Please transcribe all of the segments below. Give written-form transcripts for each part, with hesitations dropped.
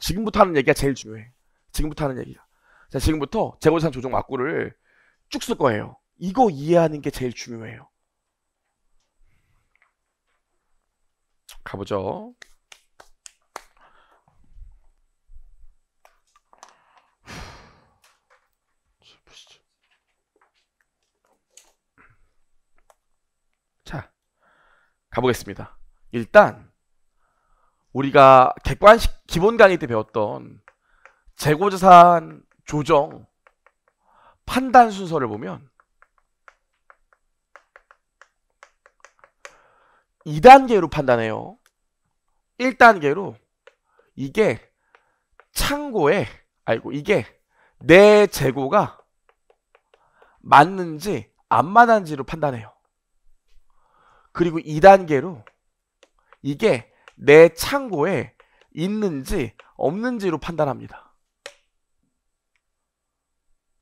지금부터 하는 얘기가 제일 중요해. 지금부터 하는 얘기가. 자, 지금부터 재고자산 조정 막구를 쭉 쓸 거예요. 이거 이해하는 게 제일 중요해요. 가보죠. 자, 가보겠습니다. 일단 우리가 객관식 기본 강의 때 배웠던 재고자산 조정 판단 순서를 보면 2단계로 판단해요. 1단계로 이게 창고에 이게 내 재고가 맞는지 안 맞는지로 판단해요. 그리고 2단계로 이게 내 창고에 있는지 없는지로 판단합니다.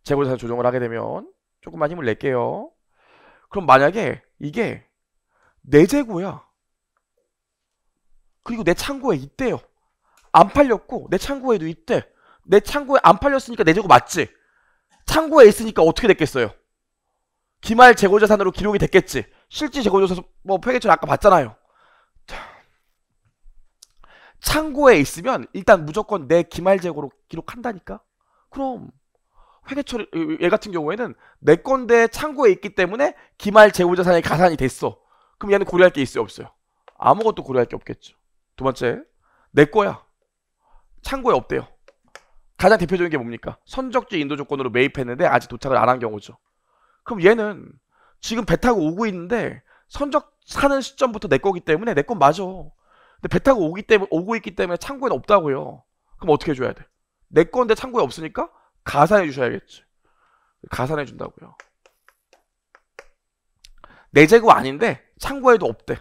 재고자산 조정을 하게 되면 조금만 힘을 낼게요. 그럼 만약에 이게 내 재고야. 그리고 내 창고에 있대요. 안 팔렸고 내 창고에도 있대. 내 창고에 안 팔렸으니까 내 재고 맞지? 창고에 있으니까 어떻게 됐겠어요? 기말 재고자산으로 기록이 됐겠지. 실질 재고자산 회계처리 아까 봤잖아요. 창고에 있으면 일단 무조건 내 기말 재고로 기록한다니까. 그럼 회계처리 얘 같은 경우에는 내 건데 창고에 있기 때문에 기말 재고자산이 가산이 됐어. 그럼 얘는 고려할 게 있어요, 없어요? 아무것도 고려할 게 없겠죠. 두 번째, 내 거야. 창고에 없대요. 가장 대표적인 게 뭡니까? 선적지 인도 조건으로 매입했는데 아직 도착을 안 한 경우죠. 그럼 얘는 지금 배 타고 오고 있는데 선적 사는 시점부터 내 거기 때문에 내 건 맞아. 근데 배 타고 오고 있기 때문에 창고에는 없다고요. 그럼 어떻게 해줘야 돼? 내 건데 창고에 없으니까 가산해 주셔야겠지. 가산해 준다고요. 내 재고 아닌데 창고에도 없대.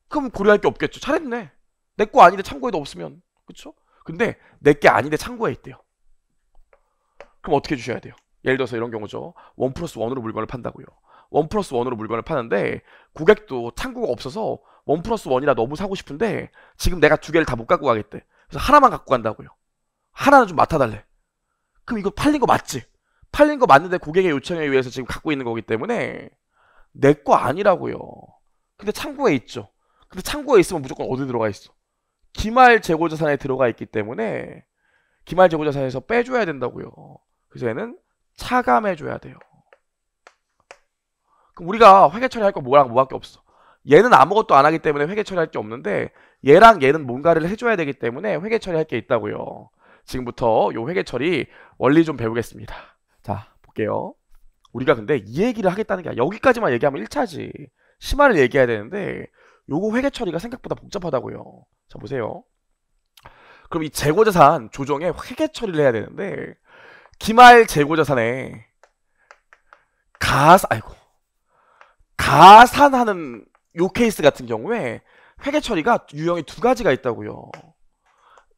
그럼 고려할 게 없겠죠. 잘했네. 내 거 아닌데 창고에도 없으면. 그쵸? 근데 내 게 아닌데 창고에 있대요. 그럼 어떻게 해주셔야 돼요? 예를 들어서 이런 경우죠. 1+1으로 물건을 판다고요. 1+1으로 물건을 파는데 고객도 창고가 없어서 1+1이라 너무 사고 싶은데 지금 내가 두 개를 다 못 갖고 가겠대. 그래서 하나만 갖고 간다고요. 하나는 좀 맡아달래. 그럼 이거 팔린 거 맞지? 팔린 거 맞는데 고객의 요청에 의해서 지금 갖고 있는 거기 때문에 내 거 아니라고요. 근데 창고에 있죠. 근데 창고에 있으면 무조건 어디 들어가 있어? 기말 재고자산에 들어가 있기 때문에 기말 재고자산에서 빼줘야 된다고요. 그래서 얘는 차감해줘야 돼요. 그럼 우리가 회계 처리할 거 뭐랑 뭐밖에 없어. 얘는 아무것도 안 하기 때문에 회계 처리할 게 없는데 얘랑 얘는 뭔가를 해줘야 되기 때문에 회계 처리할 게 있다고요. 지금부터 요 회계 처리 원리 좀 배우겠습니다. 자, 볼게요. 우리가 근데 이 얘기를 하겠다는 게 아니라 여기까지만 얘기하면 1차지. 심화를 얘기해야 되는데 요거 회계 처리가 생각보다 복잡하다고요. 자, 보세요. 그럼 이 재고자산 조정에 회계 처리를 해야 되는데 기말 재고자산에 가산하는 요 케이스 같은 경우에 회계 처리가 유형이 두 가지가 있다고요.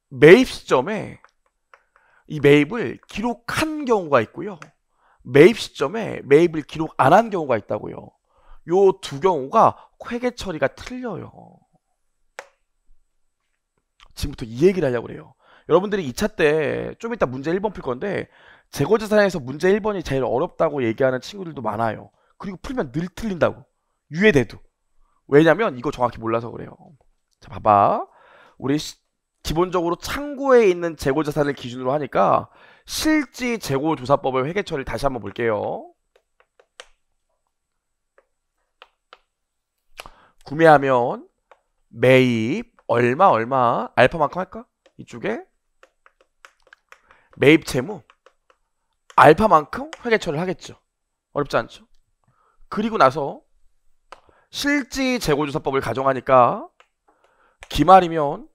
매입 시점에 이 매입을 기록한 경우가 있고요. 매입 시점에 매입을 기록 안 한 경우가 있다고요. 요 두 경우가 회계 처리가 틀려요. 지금부터 이 얘기를 하려고 그래요. 여러분들이 2차 때 좀 이따 문제 1번 풀 건데 재고자산에서 문제 1번이 제일 어렵다고 얘기하는 친구들도 많아요. 그리고 풀면 늘 틀린다고. 유예돼도. 왜냐면 이거 정확히 몰라서 그래요. 자, 봐봐. 우리 기본적으로 창고에 있는 재고자산을 기준으로 하니까 실지 재고조사법의 회계처리를 다시 한번 볼게요. 구매하면 매입 얼마 알파만큼 할까? 이쪽에 매입 채무 알파만큼 회계처리를 하겠죠. 어렵지 않죠? 그리고 나서 실지 재고조사법을 가정하니까 기말이면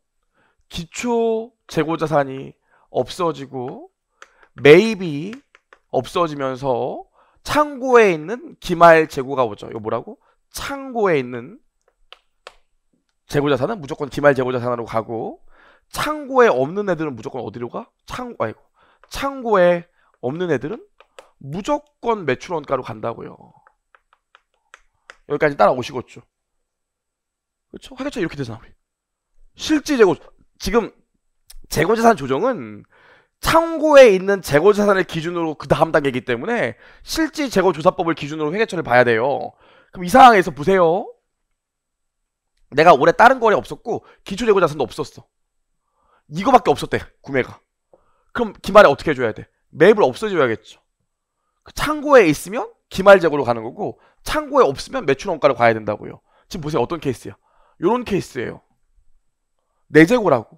기초 재고자산이 없어지고 매입이 없어지면서 창고에 있는 기말 재고가 오죠. 이거 뭐라고? 창고에 있는 재고자산은 무조건 기말 재고자산으로 가고 창고에 없는 애들은 무조건 어디로 가? 창고에 없는 애들은 무조건 매출원가로 간다고요. 여기까지 따라오시겠죠. 그렇죠? 회계처리 이렇게 되잖아. 우리 실지 재고 지금 재고자산 조정은 창고에 있는 재고자산을 기준으로 그 다음 단계이기 때문에 실질 재고조사법을 기준으로 회계처리를 봐야 돼요. 그럼 이 상황에서 보세요. 내가 올해 다른 거래 없었고 기초재고자산도 없었어. 이거밖에 없었대, 구매가. 그럼 기말에 어떻게 해줘야 돼? 매입을 없애줘야겠죠. 창고에 있으면 기말 재고로 가는 거고 창고에 없으면 매출 원가로 가야 된다고요. 지금 보세요. 어떤 케이스야? 요런 케이스예요. 내 재고라고.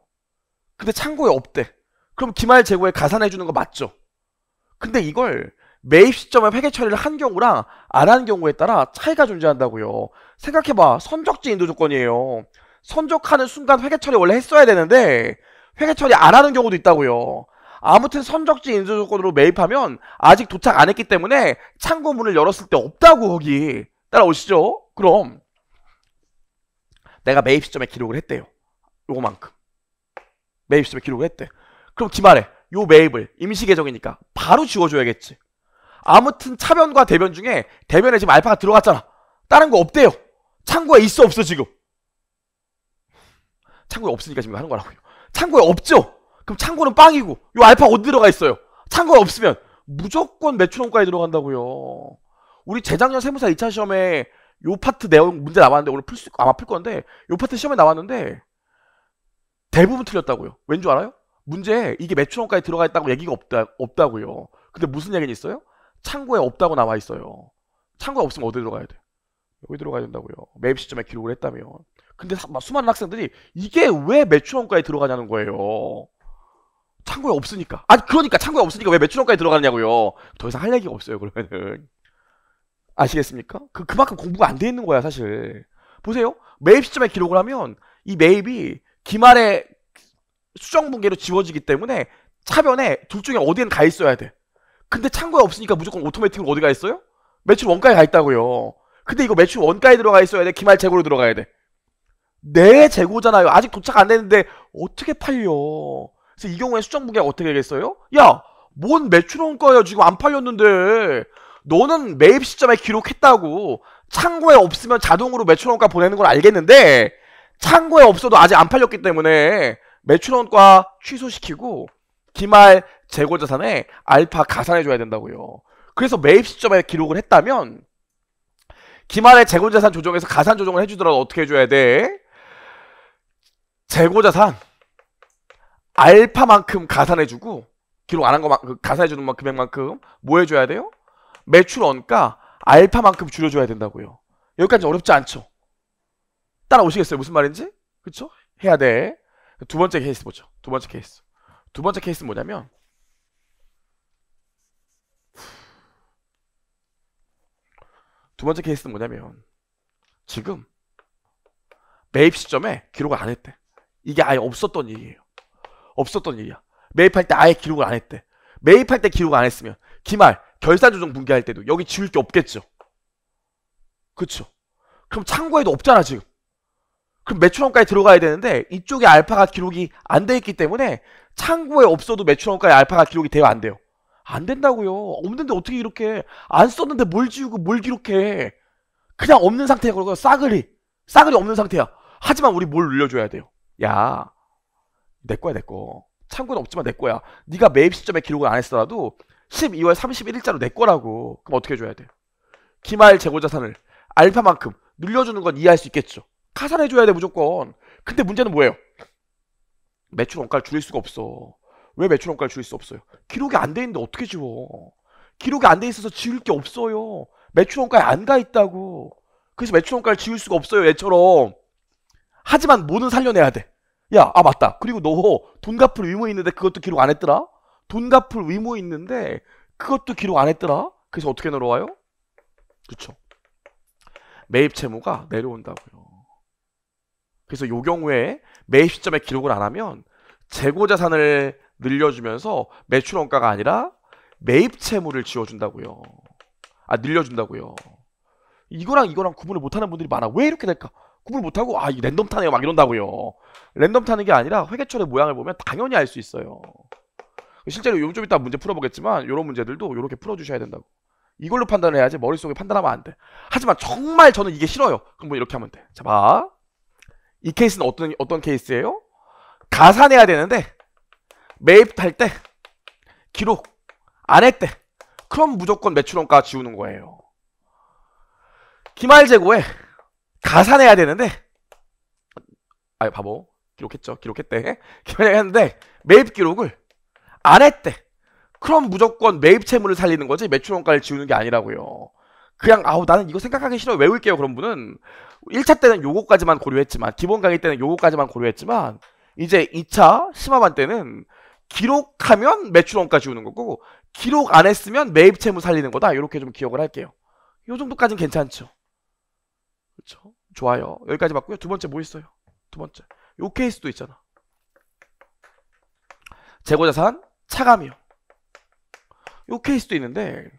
근데 창고에 없대. 그럼 기말 재고에 가산해주는 거 맞죠? 근데 이걸 매입 시점에 회계 처리를 한 경우랑 안 한 경우에 따라 차이가 존재한다고요. 생각해봐. 선적지 인도 조건이에요. 선적하는 순간 회계 처리 원래 했어야 되는데 회계 처리 안 하는 경우도 있다고요. 아무튼 선적지 인도 조건으로 매입하면 아직 도착 안 했기 때문에 창고 문을 열었을 때 없다고. 거기 따라오시죠? 그럼 내가 매입 시점에 기록을 했대요. 요거만큼 매입 시점에 기록을 했대. 그럼 기말에 요 매입을 임시계정이니까 바로 지워줘야겠지. 아무튼 차변과 대변 중에 대변에 지금 알파가 들어갔잖아. 다른 거 없대요. 창고에 있어 없어 지금? 창고에 없으니까 지금 하는 거라고요. 창고에 없죠? 그럼 창고는 빵이고 요 알파 어디 들어가 있어요? 창고에 없으면 무조건 매출원가에 들어간다고요. 우리 재작년 세무사 2차 시험에 요 파트 내용 문제 나왔는데 오늘 아마 풀 건데 요 파트 시험에 나왔는데 대부분 틀렸다고요. 왠 줄 알아요? 문제에 이게 매출원가에 들어가 있다고 얘기가 없다고요. 근데 무슨 얘기는 있어요? 창고에 없다고 나와 있어요. 창고에 없으면 어디 들어가야 돼? 여기 들어가야 된다고요. 매입 시점에 기록을 했다면. 근데 수많은 학생들이 이게 왜 매출원가에 들어가냐는 거예요. 창고에 없으니까. 아니 그러니까 창고에 없으니까 왜 매출원가에 들어가냐고요. 더 이상 할 얘기가 없어요. 그러면은 아시겠습니까? 그만큼 공부가 안 돼 있는 거야 사실. 보세요. 매입 시점에 기록을 하면 이 매입이 기말에 수정분계로 지워지기 때문에 차변에 둘 중에 어디엔 가 있어야 돼. 근데 창고에 없으니까 무조건 오토매틱으로 어디 가 있어요? 매출 원가에 가 있다고요. 근데 이거 매출 원가에 들어가 있어야 돼? 기말 재고로 들어가야 돼? 내 재고잖아요. 아직 도착 안 됐는데 어떻게 팔려? 그래서 이 경우에 수정분계가 어떻게 되겠어요? 야, 뭔 매출 원가야 지금 안 팔렸는데. 너는 매입 시점에 기록했다고 창고에 없으면 자동으로 매출 원가 보내는 걸 알겠는데 창고에 없어도 아직 안 팔렸기 때문에 매출원가 취소시키고 기말 재고자산에 알파 가산해줘야 된다고요. 그래서 매입 시점에 기록을 했다면 기말의 재고자산 조정에서 가산 조정을 해주더라도 어떻게 해줘야 돼? 재고자산 알파만큼 가산해주고 기록 안 한 거만큼 가산해주는 금액만큼 뭐 해줘야 돼요? 매출원가 알파만큼 줄여줘야 된다고요. 여기까지 어렵지 않죠? 따라오시겠어요? 무슨 말인지? 그쵸? 해야 돼. 두 번째 케이스 보죠. 두 번째 케이스. 두 번째 케이스는 뭐냐면 지금 매입 시점에 기록을 안 했대. 이게 아예 없었던 일이에요. 없었던 일이야. 매입할 때 아예 기록을 안 했대. 매입할 때 기록을 안 했으면 기말 결산조정 분기할 때도 여기 지울 게 없겠죠. 그쵸? 그럼 창고에도 없잖아 지금. 그럼 매출원가에 들어가야 되는데 이쪽에 알파가 기록이 안 돼 있기 때문에 창고에 없어도 매출원가에 알파가 기록이 돼요 안 돼요? 안 된다고요. 없는데 어떻게 이렇게 안 썼는데 뭘 지우고 뭘 기록해. 그냥 없는 상태야. 그러고 싸그리 없는 상태야. 하지만 우리 뭘 늘려줘야 돼요. 야 내 거야 내 거. 창고는 없지만 내 거야. 네가 매입 시점에 기록을 안 했더라도 12월 31일자로 내 거라고. 그럼 어떻게 해줘야 돼? 기말 재고자산을 알파만큼 늘려주는 건 이해할 수 있겠죠. 가산해줘야 돼 무조건. 근데 문제는 뭐예요? 매출 원가를 줄일 수가 없어. 왜 매출 원가를 줄일 수 없어요? 기록이 안 돼 있는데 어떻게 지워? 기록이 안 돼 있어서 지울 게 없어요. 매출 원가에 안 가 있다고. 그래서 매출 원가를 지울 수가 없어요 얘처럼. 하지만 뭐는 살려내야 돼. 야, 아 맞다. 그리고 너 돈 갚을 의무 있는데 그것도 기록 안 했더라? 돈 갚을 의무 있는데 그것도 기록 안 했더라? 그래서 어떻게 내려와요? 그쵸. 매입 채무가 내려온다고요. 그래서 요 경우에 매입 시점에 기록을 안 하면 재고자산을 늘려주면서 매출원가가 아니라 매입 채무를 지워준다고요. 아, 늘려준다고요. 이거랑 구분을 못하는 분들이 많아. 왜 이렇게 될까? 구분을 못하고 아, 이 랜덤 타네요 막 이런다고요. 랜덤 타는 게 아니라 회계처의 모양을 보면 당연히 알 수 있어요. 실제로 좀 이따 문제 풀어보겠지만 이런 문제들도 이렇게 풀어주셔야 된다고. 이걸로 판단을 해야지 머릿속에 판단하면 안 돼. 하지만 정말 저는 이게 싫어요. 그럼 뭐 이렇게 하면 돼. 자, 봐. 이 케이스는 어떤 케이스예요? 가산해야 되는데 매입할 때 기록 안 했대. 그럼 무조건 매출원가 지우는 거예요. 기말재고에 가산해야 되는데, 아이 바보, 기록했대. 기말했는데 매입 기록을 안 했대. 그럼 무조건 매입 채무를 살리는 거지 매출원가를 지우는 게 아니라고요. 그냥 나는 이거 생각하기 싫어 외울게요. 그런 분은 1차 때는 요거까지만 고려했지만, 기본 강의 때는 요거까지만 고려했지만, 이제 2차 심화반 때는 기록하면 매출원가 지우는 거고, 기록 안 했으면 매입 채무 살리는 거다. 이렇게 좀 기억을 할게요. 요 정도까지는 괜찮죠. 그렇죠? 좋아요. 여기까지 맞고요. 두 번째 뭐 있어요? 두 번째 요 케이스도 있잖아. 재고자산 차감이요. 요 케이스도 있는데,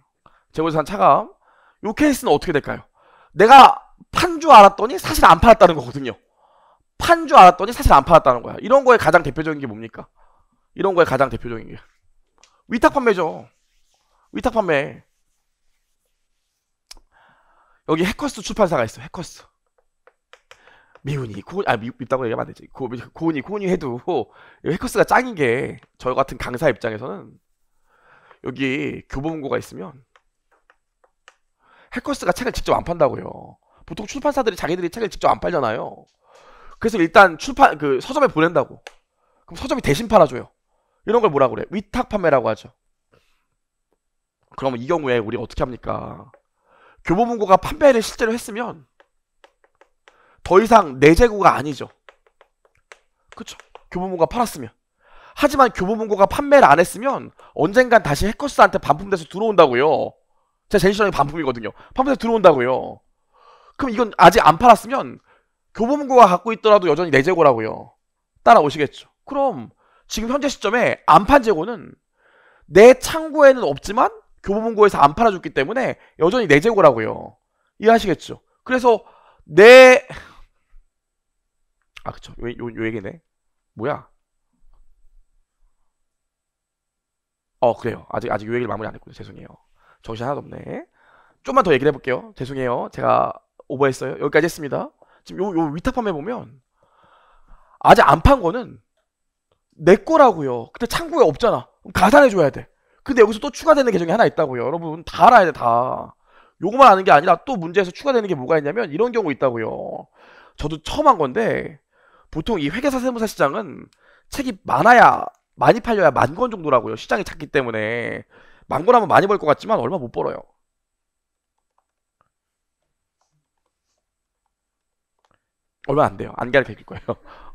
재고자산 차감 요 케이스는 어떻게 될까요? 내가 판 줄 알았더니 사실 안 팔았다는 거거든요. 판 줄 알았더니 사실 안 팔았다는 거야. 이런 거에 가장 대표적인 게 뭡니까? 이런 거에 가장 대표적인 게 위탁 판매죠. 위탁 판매. 여기 해커스 출판사가 있어. 해커스. 미운이 밉다고 얘기하면 안 되지. 고운이 해도 해커스가 짱인 게, 저 같은 강사 입장에서는 여기 교보문고가 있으면 해커스가 책을 직접 안 판다고요. 보통 출판사들이 자기들이 책을 직접 안 팔잖아요. 그래서 일단 서점에 보낸다고. 그럼 서점이 대신 팔아줘요. 이런 걸 뭐라 그래? 위탁 판매라고 하죠. 그러면 이 경우에 우리가 어떻게 합니까? 교보문고가 판매를 실제로 했으면 더 이상 내 재고가 아니죠. 그쵸? 교보문고가 팔았으면. 하지만 교보문고가 판매를 안 했으면 언젠간 다시 해커스한테 반품돼서 들어온다고요. 제가 제일 싫어하는 게 반품이거든요. 반품돼서 들어온다고요. 그럼 이건 아직 안 팔았으면 교보문고가 갖고 있더라도 여전히 내 재고라고요. 따라오시겠죠? 그럼 지금 현재 시점에 안 판 재고는 내 창고에는 없지만 교보문고에서 안 팔아줬기 때문에 여전히 내 재고라고요. 이해하시겠죠? 그래서 그쵸. 요 얘기네. 뭐야? 그래요. 아직 요 얘기를 마무리 안 했군요. 죄송해요. 정신 하나도 없네. 좀만 더 얘기를 해볼게요. 죄송해요. 제가 오버했어요. 여기까지 했습니다. 지금 요 위탁 판매 보면 아직 안 판 거는 내 거라고요. 근데 창고에 없잖아. 그럼 가산해줘야 돼. 근데 여기서 또 추가되는 계정이 하나 있다고요. 여러분 다 알아야 돼. 다. 요거만 아는 게 아니라 또 문제에서 추가되는 게 뭐가 있냐면 이런 경우 있다고요. 저도 처음 한 건데, 보통 이 회계사 세무사 시장은 책이 많이 팔려야 10,000권 정도라고요. 시장이 작기 때문에. 10,000권 하면 많이 벌 것 같지만 얼마 못 벌어요. 얼마 안 돼요. 안 가르쳐 줄 거예요.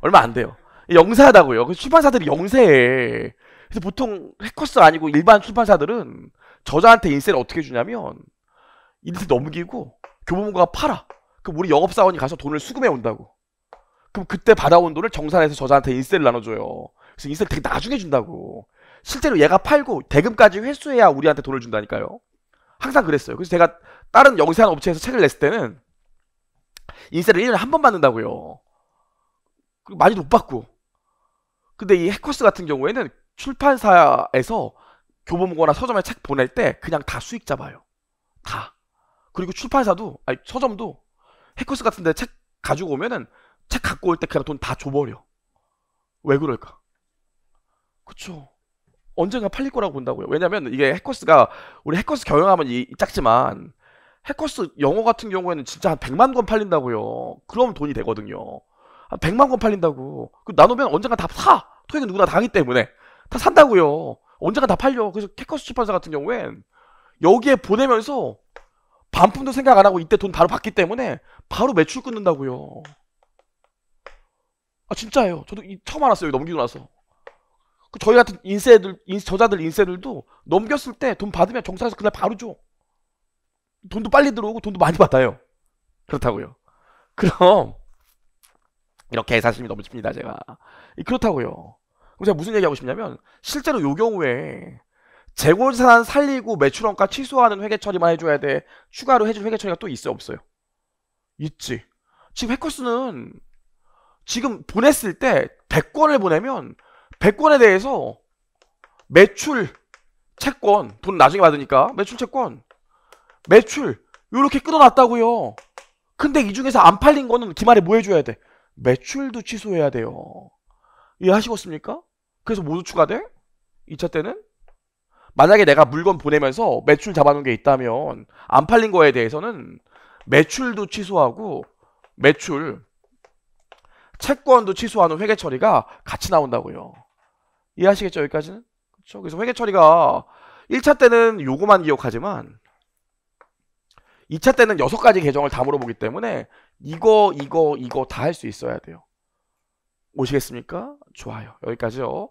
얼마 안 돼요. 영세하다고요. 그래서 출판사들이 영세해. 그래서 보통 해커스 아니고 일반 출판사들은 저자한테 인세를 어떻게 주냐면, 인세 넘기고 교보문고가 팔아. 그럼 우리 영업사원이 가서 돈을 수금해 온다고. 그럼 그때 받아온 돈을 정산해서 저자한테 인세를 나눠줘요. 그래서 인세를 되게 나중에 준다고. 실제로 얘가 팔고 대금까지 회수해야 우리한테 돈을 준다니까요. 항상 그랬어요. 그래서 제가 다른 영세한 업체에서 책을 냈을 때는 인세를 1년에 한 번 받는다고요. 그리고 많이도 못 받고. 근데 이 해커스 같은 경우에는 출판사에서 교보문고나 서점에 책 보낼 때 그냥 다 수익 잡아요. 다. 그리고 출판사도, 서점도 해커스 같은 데 책 가지고 오면은 책 갖고 올 때 그냥 돈 다 줘버려. 왜 그럴까? 그쵸. 언젠가 팔릴 거라고 본다고요. 왜냐면 이게 해커스가, 우리 해커스 경영하면 작지만 해커스 영어 같은 경우에는 진짜 한 100만 권 팔린다고요. 그럼 돈이 되거든요. 한 100만 권 팔린다고. 나누면 언젠가 다 사. 토익은 누구나 다 하기 때문에 다 산다고요. 언젠가 다 팔려. 그래서 해커스 출판사 같은 경우엔 여기에 보내면서 반품도 생각 안 하고 이때 돈 바로 받기 때문에 바로 매출 끊는다고요. 진짜예요. 저도 처음 알았어요. 넘기고 나서. 저희 같은 저자들 인세들도 넘겼을 때 돈 받으면 정산해서 그날 바로 줘. 돈도 빨리 들어오고 돈도 많이 받아요. 그렇다고요. 그럼 이렇게 사심이 넘칩니다. 제가. 그렇다고요. 그럼 제가 무슨 얘기하고 싶냐면, 실제로 요 경우에 재고자산 살리고 매출원가 취소하는 회계 처리만 해줘야 돼? 추가로 해줄 회계 처리가 또 있어요? 없어요? 있지. 지금 해커스는 지금 보냈을 때 100권을 보내면 100권에 대해서 매출 채권, 돈 나중에 받으니까 매출 채권, 매출 요렇게 끊어놨다고요. 근데 이 중에서 안 팔린 거는 기말에 뭐 해줘야 돼? 매출도 취소해야 돼요. 이해하시겠습니까? 그래서 모두 추가돼? 2차 때는 만약에 내가 물건 보내면서 매출 잡아놓은 게 있다면 안 팔린 거에 대해서는 매출도 취소하고 매출 채권도 취소하는 회계 처리가 같이 나온다고요. 이해하시겠죠? 여기까지는? 그렇죠? 그래서 회계 처리가 1차 때는 요거만 기억하지만 2차 때는 6가지 계정을 다 물어보기 때문에 이거 다 할 수 있어야 돼요. 오시겠습니까? 좋아요. 여기까지요.